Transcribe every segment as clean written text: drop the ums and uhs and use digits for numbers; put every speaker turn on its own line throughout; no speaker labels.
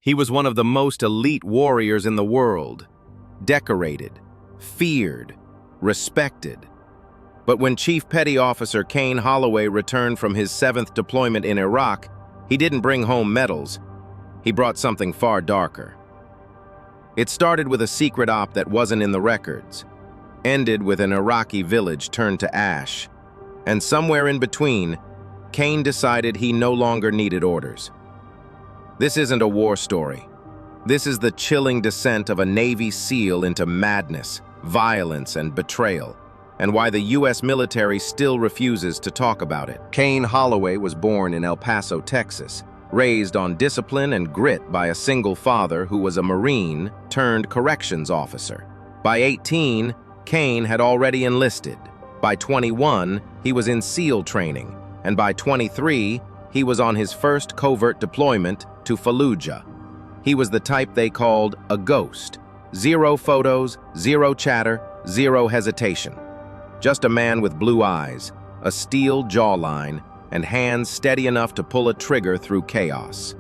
He was one of the most elite warriors in the world, decorated, feared, respected. But when Chief Petty Officer Kane Holloway returned from his 7th deployment in Iraq, he didn't bring home medals. He brought something far darker. It started with a secret op that wasn't in the records, ended with an Iraqi village turned to ash, and somewhere in between, Kane decided he no longer needed orders. This isn't a war story. This is the chilling descent of a Navy SEAL into madness, violence, and betrayal, and why the U.S. military still refuses to talk about it. Kane Holloway was born in El Paso, Texas, raised on discipline and grit by a single father who was a Marine turned corrections officer. By 18, Kane had already enlisted. By 21, he was in SEAL training, and by 23, he was on his first covert deployment to Fallujah. He was the type they called a ghost. 0 photos, 0 chatter, 0 hesitation. Just a man with blue eyes, a steel jawline, and hands steady enough to pull a trigger through chaos.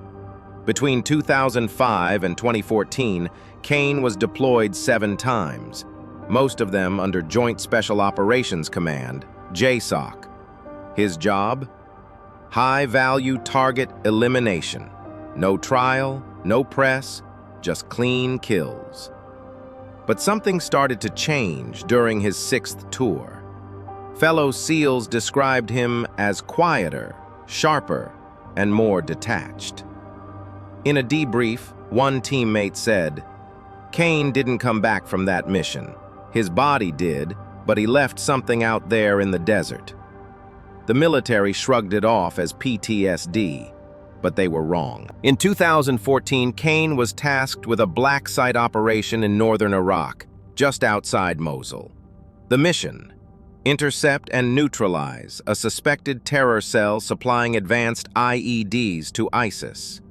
Between 2005 and 2014, Kane was deployed 7 times, most of them under Joint Special Operations Command, JSOC. His job? High-value target elimination. No trial, no press, just clean kills. But something started to change during his 6th tour. Fellow SEALs described him as quieter, sharper, and more detached. In a debrief, one teammate said, "Kane didn't come back from that mission. His body did, but he left something out there in the desert." The military shrugged it off as PTSD, but they were wrong. In 2014, Kane was tasked with a black site operation in northern Iraq, just outside Mosul. The mission: intercept and neutralize a suspected terror cell supplying advanced IEDs to ISIS.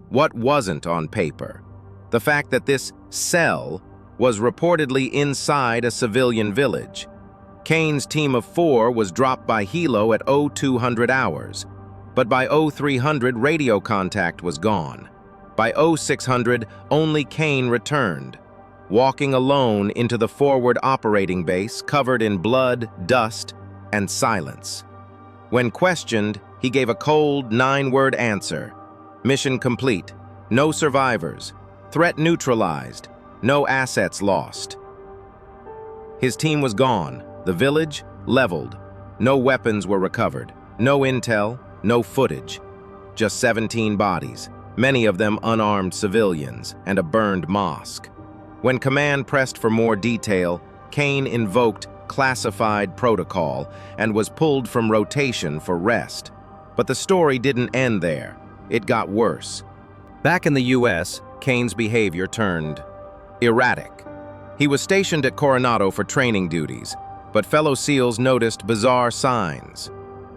What wasn't on paper? The fact that this cell was reportedly inside a civilian village. Kane's team of 4 was dropped by helo at 0200 hours, but by 0300 radio contact was gone. By 0600, only Kane returned, walking alone into the forward operating base covered in blood, dust, and silence. When questioned, he gave a cold 9-word answer: mission complete, no survivors, threat neutralized, no assets lost. His team was gone, the village leveled, no weapons were recovered, no intel, no footage, just 17 bodies, many of them unarmed civilians, and a burned mosque. When command pressed for more detail, Kane invoked classified protocol and was pulled from rotation for rest. But the story didn't end there. It got worse. Back in the U.S., Kane's behavior turned erratic. He was stationed at Coronado for training duties, but fellow SEALs noticed bizarre signs.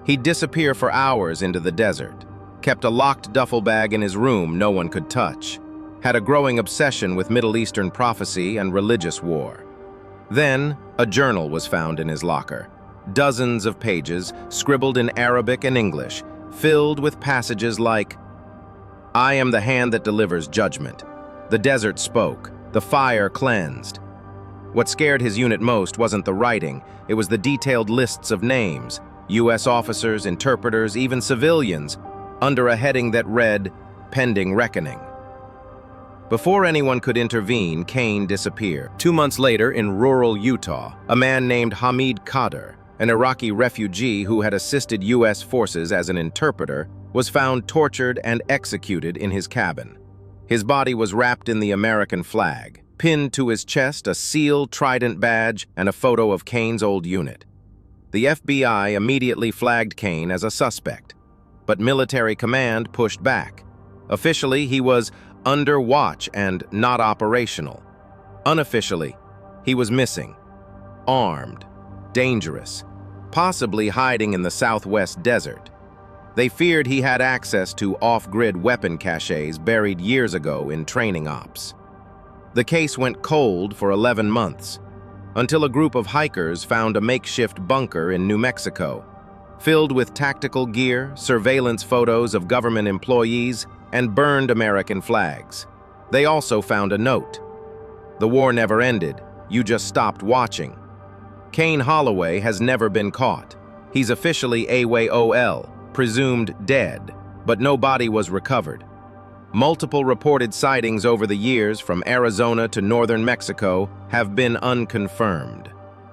He'd disappear for hours into the desert, kept a locked duffel bag in his room no one could touch, had a growing obsession with Middle Eastern prophecy and religious war. Then, a journal was found in his locker, dozens of pages scribbled in Arabic and English, filled with passages like, "I am the hand that delivers judgment. The desert spoke. The fire cleansed." What scared his unit most wasn't the writing, it was the detailed lists of names, U.S. officers, interpreters, even civilians, under a heading that read, "Pending Reckoning." Before anyone could intervene, Kane disappeared. 2 months later, in rural Utah, a man named Hamid Kader, an Iraqi refugee who had assisted U.S. forces as an interpreter, was found tortured and executed in his cabin. His body was wrapped in the American flag, pinned to his chest a SEAL Trident badge and a photo of Kane's old unit. The FBI immediately flagged Kane as a suspect, but military command pushed back. Officially, he was under watch and not operational. Unofficially, he was missing, armed, dangerous, possibly hiding in the southwest desert. They feared he had access to off-grid weapon caches buried years ago in training ops. The case went cold for 11 months, until a group of hikers found a makeshift bunker in New Mexico, filled with tactical gear, surveillance photos of government employees, and burned American flags. They also found a note. "The war never ended, you just stopped watching." Kane Holloway has never been caught. He's officially AWOL, presumed dead, but no body was recovered. Multiple reported sightings over the years from Arizona to northern Mexico have been unconfirmed.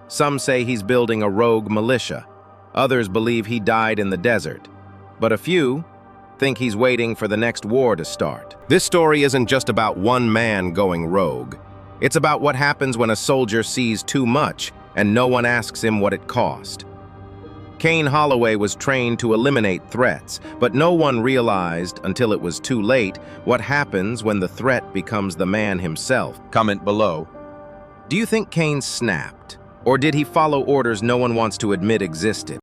Some say he's building a rogue militia. Others believe he died in the desert. But a few think he's waiting for the next war to start. This story isn't just about one man going rogue. It's about what happens when a soldier sees too much and no one asks him what it cost. Kane Holloway was trained to eliminate threats, but no one realized, until it was too late, what happens when the threat becomes the man himself.
Comment below.
Do you think Kane snapped? Or did he follow orders no one wants to admit existed?